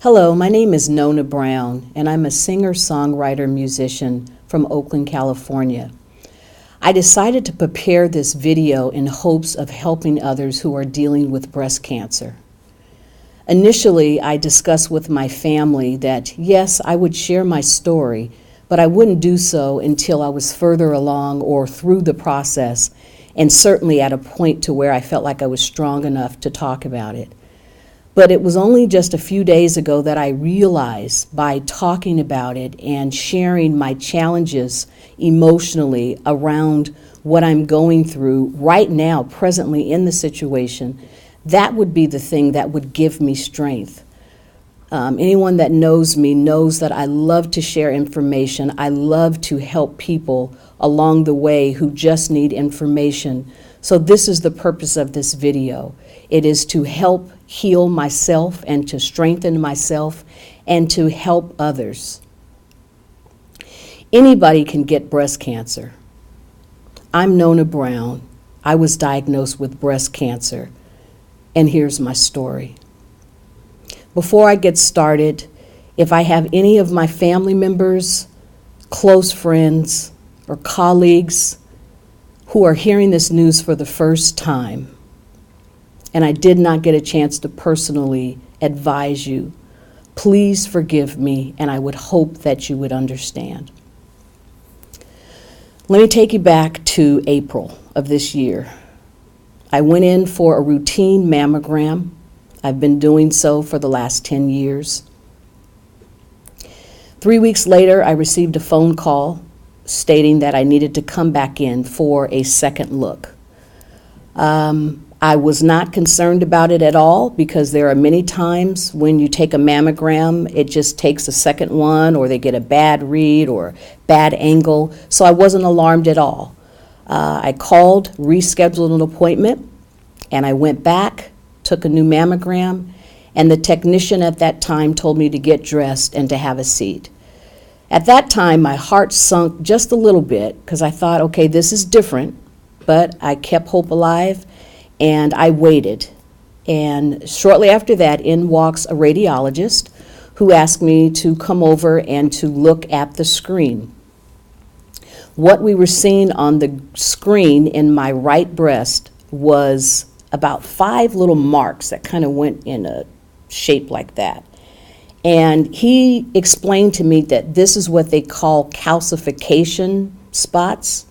Hello, my name is Nona Brown, and I'm a singer-songwriter-musician from Oakland, California. I decided to prepare this video in hopes of helping others who are dealing with breast cancer. Initially, I discussed with my family that, yes, I would share my story, but I wouldn't do so until I was further along or through the process, and certainly at a point to where I felt like I was strong enough to talk about it. But it was only just a few days ago that I realized by talking about it and sharing my challenges emotionally around what I'm going through right now, presently in the situation, that would be the thing that would give me strength. Anyone that knows me knows that I love to share information. I love to help people along the way who just need information. So this is the purpose of this video. It is to help heal myself and to strengthen myself and to help others. Anybody can get breast cancer. I'm Nona Brown. I was diagnosed with breast cancer, and here's my story. Before I get started, if I have any of my family members, close friends, or colleagues who are hearing this news for the first time, and I did not get a chance to personally advise you, please forgive me, and I would hope that you would understand. Let me take you back to April of this year. I went in for a routine mammogram. I've been doing so for the last 10 years. 3 weeks later, I received a phone call stating that I needed to come back in for a second look. I was not concerned about it at all because there are many times when you take a mammogram, it just takes a second one or they get a bad read or bad angle, so I wasn't alarmed at all. I called, rescheduled an appointment, and I went back, took a new mammogram, and the technician at that time told me to get dressed and to have a seat. At that time, my heart sunk just a little bit because I thought, okay, this is different, but I kept hope alive. And I waited. And shortly after that, in walks a radiologist who asked me to come over and to look at the screen. What we were seeing on the screen in my right breast was about 5 little marks that kind of went in a shape like that. And he explained to me that this is what they call calcification spots.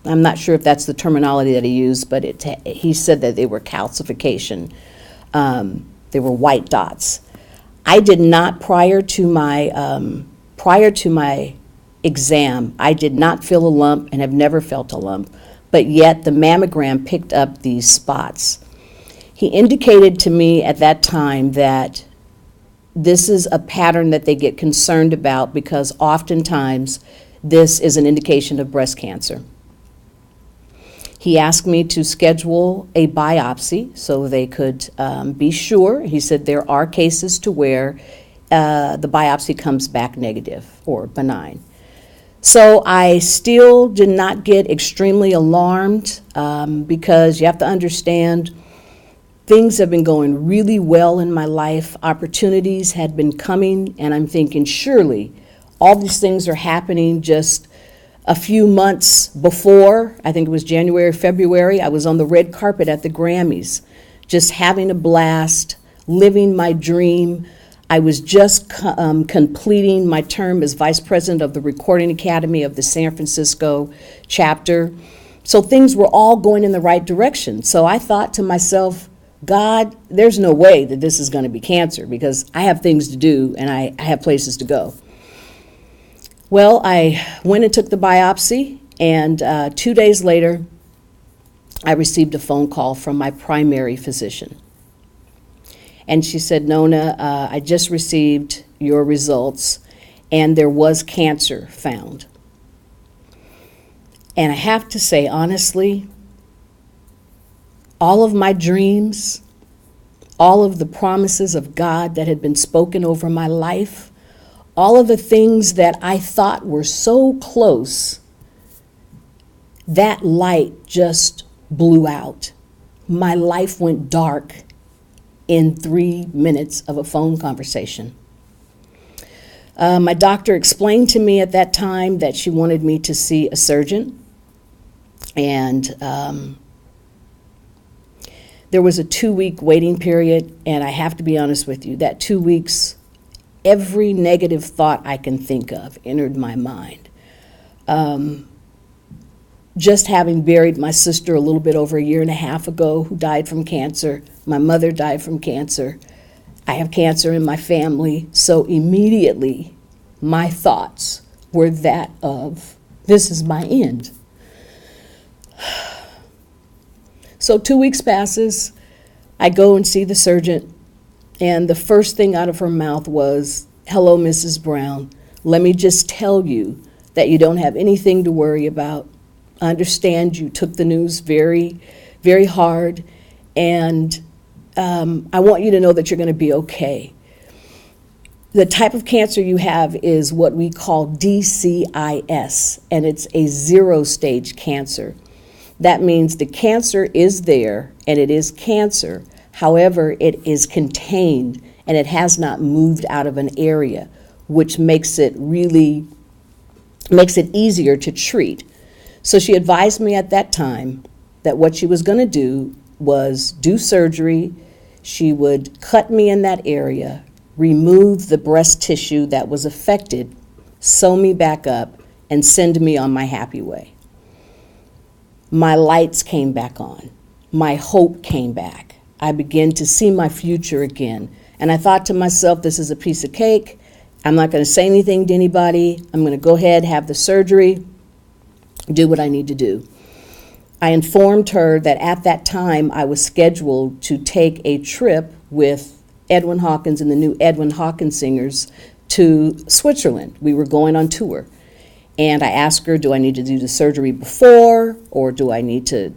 I'm not sure if that's the terminology that he used, but he said that they were calcification. They were white dots. I did not, prior to my exam, I did not feel a lump and have never felt a lump, but yet the mammogram picked up these spots. He indicated to me at that time that this is a pattern that they get concerned about because oftentimes this is an indication of breast cancer. He asked me to schedule a biopsy so they could be sure. He said there are cases to where the biopsy comes back negative or benign. So I still did not get extremely alarmed because you have to understand things have been going really well in my life. Opportunities had been coming, and I'm thinking surely all these things are happening just a few months before. I think it was January, February, I was on the red carpet at the Grammys, just having a blast, living my dream. I was just completing my term as vice president of the Recording Academy of the San Francisco chapter. So things were all going in the right direction. So I thought to myself, God, there's no way that this is going to be cancer because I have things to do and I have places to go. Well, I went and took the biopsy, and 2 days later, I received a phone call from my primary physician. And she said, Nona, I just received your results, and there was cancer found. And I have to say, honestly, all of my dreams, all of the promises of God that had been spoken over my life, all of the things that I thought were so close, that light just blew out. My life went dark in 3 minutes of a phone conversation. My doctor explained to me at that time that she wanted me to see a surgeon, and there was a 2-week waiting period, and I have to be honest with you, that 2 weeks, every negative thought I can think of entered my mind. Just having buried my sister a little bit over a year and a half ago, who died from cancer, my mother died from cancer, I have cancer in my family, so immediately my thoughts were that of, this is my end. So 2 weeks passes, I go and see the surgeon, and the first thing out of her mouth was, "Hello, Mrs. Brown. Let me just tell you that you don't have anything to worry about. I understand you took the news very, very hard, and I want you to know that you're going to be okay. The type of cancer you have is what we call DCIS, and it's a 0-stage cancer. That means the cancer is there, and it is cancer. However, it is contained, and it has not moved out of an area, which makes it easier to treat." So she advised me at that time that what she was going to do was do surgery. She would cut me in that area, remove the breast tissue that was affected, sew me back up, and send me on my happy way. My lights came back on. My hope came back. I began to see my future again. And I thought to myself, this is a piece of cake. I'm not going to say anything to anybody. I'm going to go ahead, have the surgery, do what I need to do. I informed her that at that time I was scheduled to take a trip with Edwin Hawkins and the new Edwin Hawkins Singers to Switzerland. We were going on tour. And I asked her, do I need to do the surgery before, or do I need to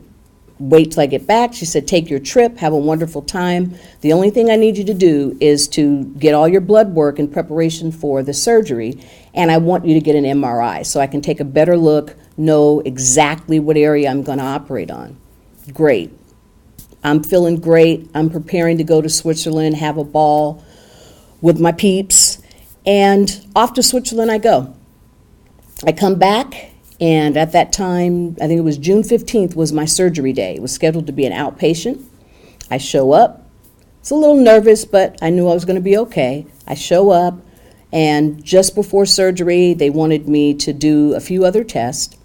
wait till I get back? She said, take your trip, have a wonderful time. The only thing I need you to do is to get all your blood work in preparation for the surgery, and I want you to get an MRI so I can take a better look, know exactly what area I'm going to operate on. Great. I'm feeling great. I'm preparing to go to Switzerland, have a ball with my peeps, and off to Switzerland I go. I come back, and at that time, I think it was June 15th was my surgery day. It was scheduled to be an outpatient. I show up. It's a little nervous, but I knew I was going to be okay. I show up, and just before surgery, they wanted me to do a few other tests,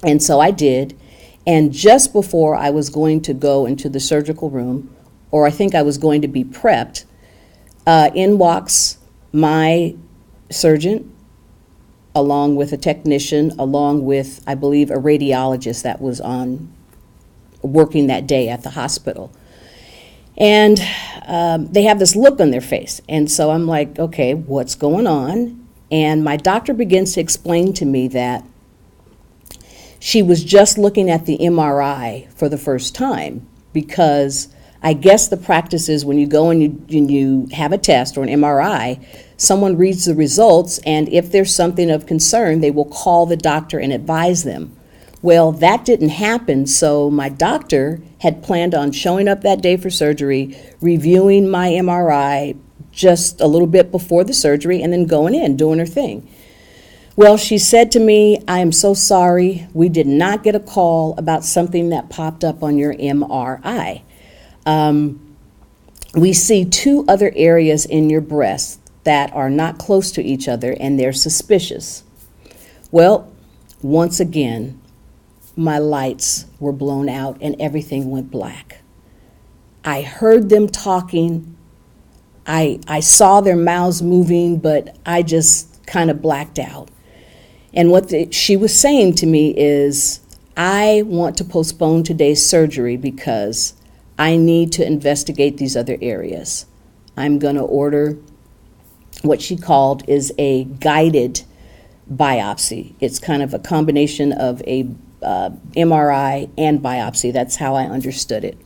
and so I did. And just before I was going to go into the surgical room, or I think I was going to be prepped, in walks my surgeon, along with a technician, along with, I believe, a radiologist that was working that day at the hospital. And they have this look on their face. And so I'm like, okay, what's going on? And my doctor begins to explain to me that she was just looking at the MRI for the first time, because I guess the practice is when you go and you have a test or an MRI, someone reads the results, and if there's something of concern, they will call the doctor and advise them. Well, that didn't happen, so my doctor had planned on showing up that day for surgery, reviewing my MRI just a little bit before the surgery, and then going in, doing her thing. Well, she said to me, I am so sorry, we did not get a call about something that popped up on your MRI. We see 2 other areas in your breast that are not close to each other, and they're suspicious. Well, once again, my lights were blown out and everything went black. I heard them talking. I saw their mouths moving, but I just kind of blacked out. And what she was saying to me is, I want to postpone today's surgery because I need to investigate these other areas. I'm going to order what she called is a guided biopsy. It's kind of a combination of a MRI and biopsy. That's how I understood it.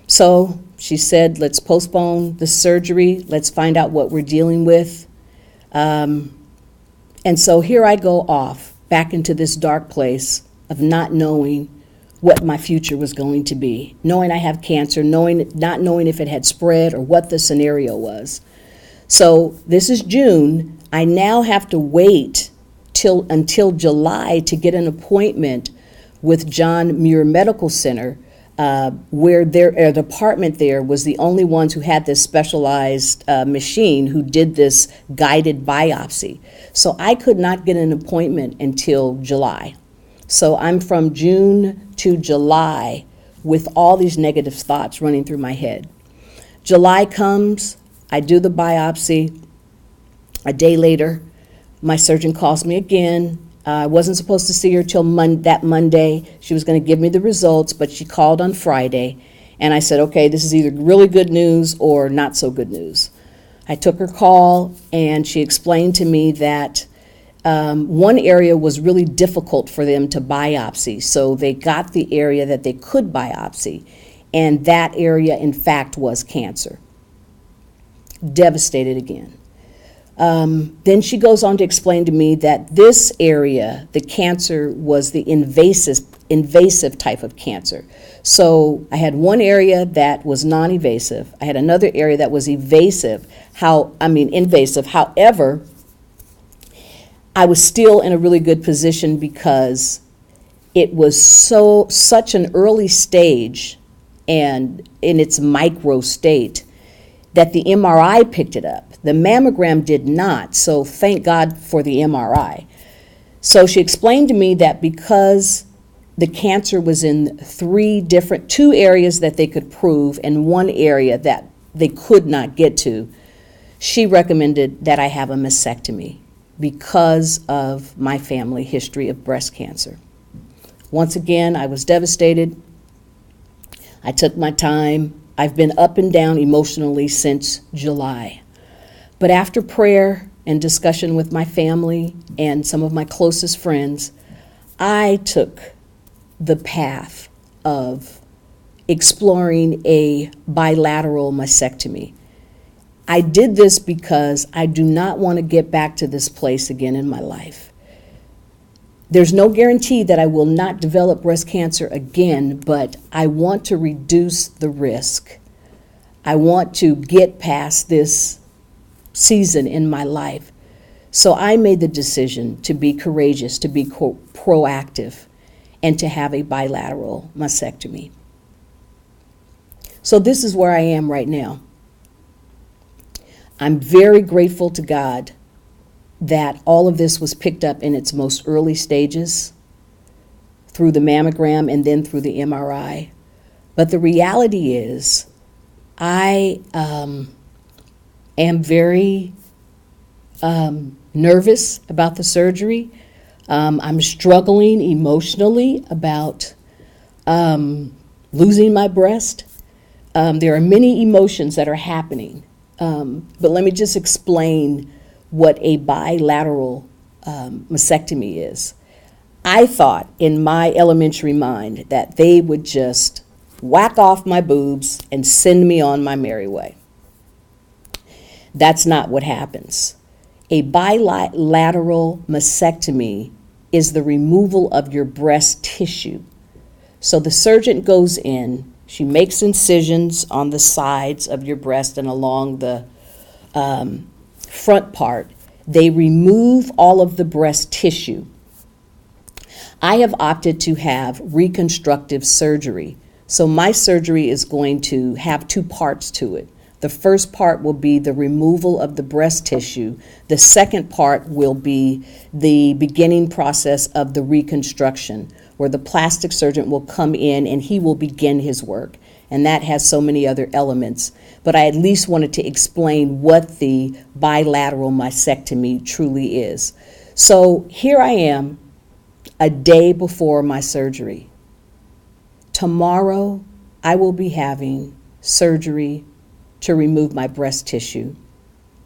So she said, let's postpone the surgery. Let's find out what we're dealing with. And so here I go off back into this dark place of not knowing what my future was going to be, knowing I have cancer, not knowing if it had spread or what the scenario was. So this is June. I now have to wait until July to get an appointment with John Muir Medical Center, where their department there was the only ones who had this specialized machine who did this guided biopsy. So I could not get an appointment until July. So I'm from June to July with all these negative thoughts running through my head. July comes, I do the biopsy. A day later, my surgeon calls me again. I wasn't supposed to see her till that Monday. She was going to give me the results, but she called on Friday. And I said, okay, this is either really good news or not so good news. I took her call, and she explained to me that one area was really difficult for them to biopsy. So they got the area that they could biopsy. And that area, in fact, was cancer. Devastated again. Then she goes on to explain to me that this area, the cancer, was the invasive type of cancer. So I had one area that was non-invasive. I had another area that was invasive. However, I was still in a really good position because it was such an early stage and in its micro state that the MRI picked it up. The mammogram did not, so thank God for the MRI. So she explained to me that because the cancer was in two areas that they could prove and one area that they could not get to, she recommended that I have a mastectomy because of my family history of breast cancer. Once again, I was devastated. I took my time. I've been up and down emotionally since July. But after prayer and discussion with my family and some of my closest friends, I took the path of exploring a bilateral mastectomy. I did this because I do not want to get back to this place again in my life. There's no guarantee that I will not develop breast cancer again, but I want to reduce the risk. I want to get past this season in my life. So I made the decision to be courageous, to be proactive, and to have a bilateral mastectomy. So this is where I am right now. I'm very grateful to God that all of this was picked up in its most early stages through the mammogram and then through the MRI. But the reality is, I am very nervous about the surgery. I'm struggling emotionally about losing my breast. There are many emotions that are happening. But let me just explain what a bilateral mastectomy is. I thought in my elementary mind that they would just whack off my boobs and send me on my merry way. That's not what happens. A bilateral mastectomy is the removal of your breast tissue. So the surgeon goes in, she makes incisions on the sides of your breast and along the front part. They remove all of the breast tissue. I have opted to have reconstructive surgery. So my surgery is going to have two parts to it. The first part will be the removal of the breast tissue. The second part will be the beginning process of the reconstruction, where the plastic surgeon will come in and he will begin his work. And that has so many other elements. But I at least wanted to explain what the bilateral mastectomy truly is. So here I am, a day before my surgery. Tomorrow, I will be having surgery to remove my breast tissue,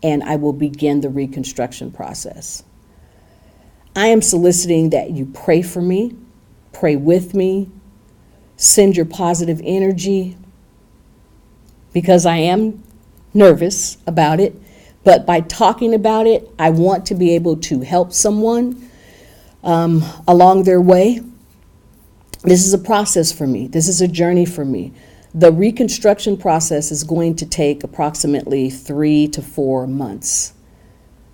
and I will begin the reconstruction process. I am soliciting that you pray for me, pray with me, send your positive energy, because I am nervous about it, but by talking about it, I want to be able to help someone along their way. This is a process for me. This is a journey for me. The reconstruction process is going to take approximately 3 to 4 months.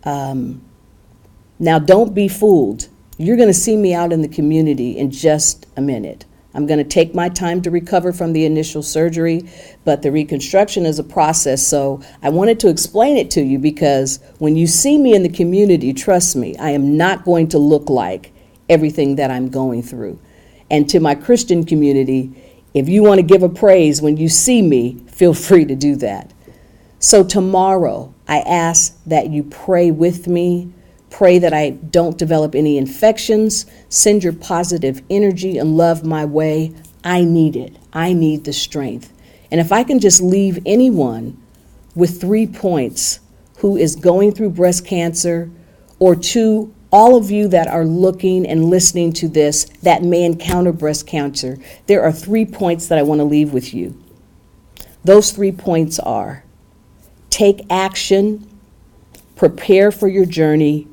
Now, don't be fooled. You're going to see me out in the community in just a minute. I'm going to take my time to recover from the initial surgery, but the reconstruction is a process, so I wanted to explain it to you because when you see me in the community, trust me, I am not going to look like everything that I'm going through. And to my Christian community, if you want to give a praise when you see me, feel free to do that. So tomorrow, I ask that you pray with me. Pray that I don't develop any infections. Send your positive energy and love my way. I need it. I need the strength. And if I can just leave anyone with 3 points who is going through breast cancer, or to all of you that are looking and listening to this that may encounter breast cancer, there are 3 points that I want to leave with you. Those 3 points are: take action, prepare for your journey,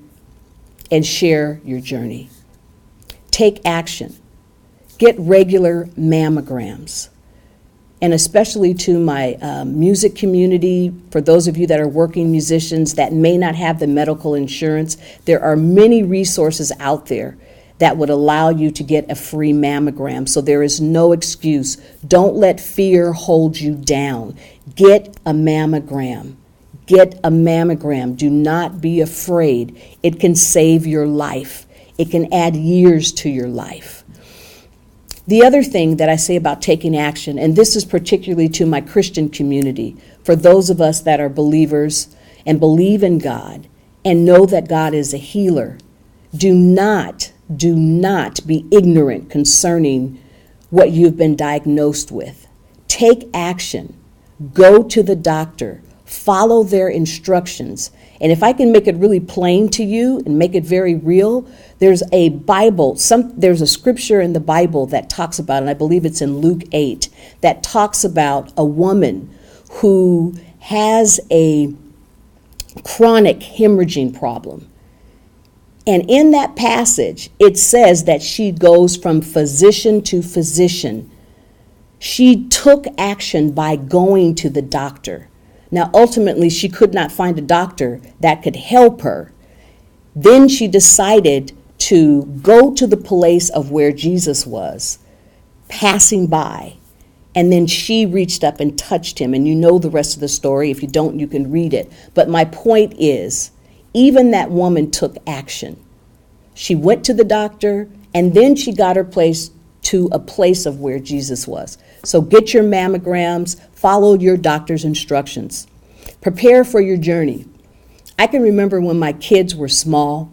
and share your journey. Take action. Get regular mammograms. And especially to my music community, for those of you that are working musicians that may not have the medical insurance, there are many resources out there that would allow you to get a free mammogram. So there is no excuse. Don't let fear hold you down. Get a mammogram. Get a mammogram. Do not be afraid. It can save your life. It can add years to your life. The other thing that I say about taking action, and this is particularly to my Christian community, for those of us that are believers and believe in God and know that God is a healer, do not be ignorant concerning what you've been diagnosed with. Take action. Go to the doctor. Follow their instructions. And if I can make it really plain to you and make it very real, there's a Bible, there's a scripture in the Bible that talks about, and I believe it's in Luke 8, that talks about a woman who has a chronic hemorrhaging problem. And in that passage, it says that she goes from physician to physician. She took action by going to the doctor. Now, ultimately, she could not find a doctor that could help her. Then she decided to go to the place of where Jesus was, passing by. And then she reached up and touched him. And you know the rest of the story. If you don't, you can read it. But my point is, even that woman took action. She went to the doctor, and then she got her place to a place of where Jesus was. So get your mammograms, follow your doctor's instructions. Prepare for your journey. I can remember when my kids were small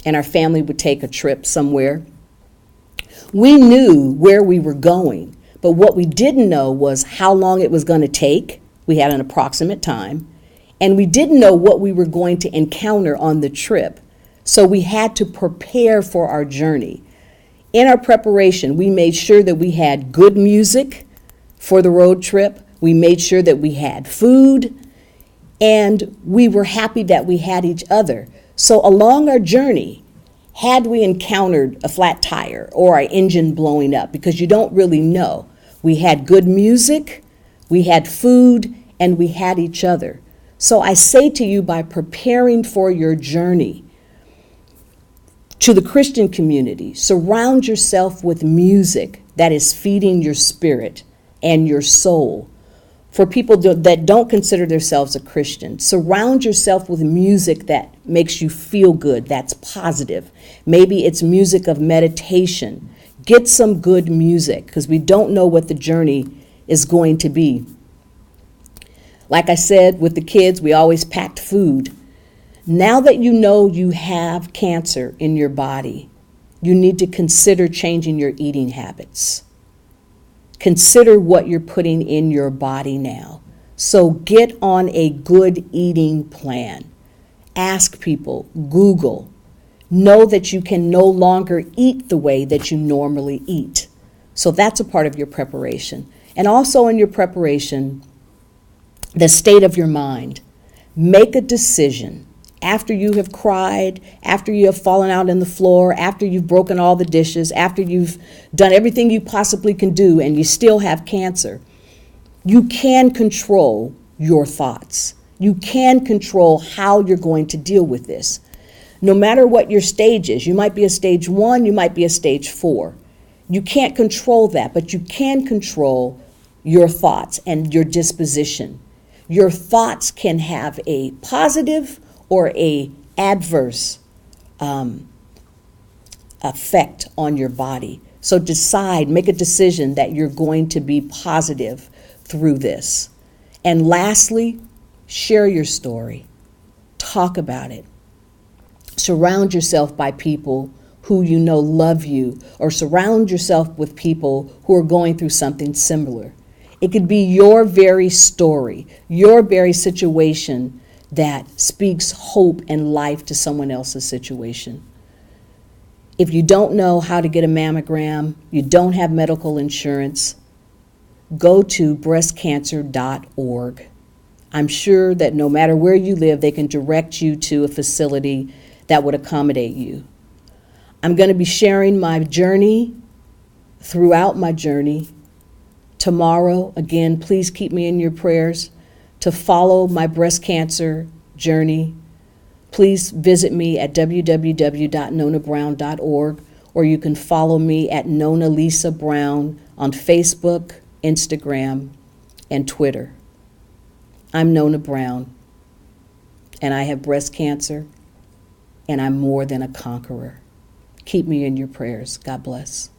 and our family would take a trip somewhere. We knew where we were going, but what we didn't know was how long it was going to take. We had an approximate time, and we didn't know what we were going to encounter on the trip. So we had to prepare for our journey. In our preparation, we made sure that we had good music for the road trip. We made sure that we had food, and we were happy that we had each other. So along our journey, had we encountered a flat tire or our engine blowing up, because you don't really know, we had good music, we had food, and we had each other. So I say to you, by preparing for your journey, to the Christian community, surround yourself with music that is feeding your spirit and your soul. For people that don't consider themselves a Christian, surround yourself with music that makes you feel good, that's positive. Maybe it's music of meditation. Get some good music, because we don't know what the journey is going to be. Like I said, with the kids, we always packed food. Now that you know you have cancer in your body, you need to consider changing your eating habits. Consider what you're putting in your body now. So get on a good eating plan. Ask people, Google. Know that you can no longer eat the way that you normally eat. So that's a part of your preparation. And also in your preparation, the state of your mind. Make a decision. After you have cried, after you have fallen out on the floor, after you've broken all the dishes, after you've done everything you possibly can do and you still have cancer, You can control your thoughts. You can control how you're going to deal with this. No matter what your stage is, you might be a stage 1, you might be a stage 4. You can't control that, but you can control your thoughts and your disposition. Your thoughts can have a positive or a adverse effect on your body. So decide, make a decision that you're going to be positive through this. And lastly, share your story. Talk about it. Surround yourself by people who you know love you, or surround yourself with people who are going through something similar. It could be your very story, your very situation that speaks hope and life to someone else's situation. If you don't know how to get a mammogram, you don't have medical insurance, go to breastcancer.org. I'm sure that no matter where you live, they can direct you to a facility that would accommodate you. I'm going to be sharing my journey throughout my journey. Tomorrow, again, please keep me in your prayers to follow my breast cancer journey. Please visit me at www.nonabrown.org, or you can follow me at Nona Lisa Brown on Facebook, Instagram, and Twitter. I'm Nona Brown, and I have breast cancer, and I'm more than a conqueror. Keep me in your prayers. God bless.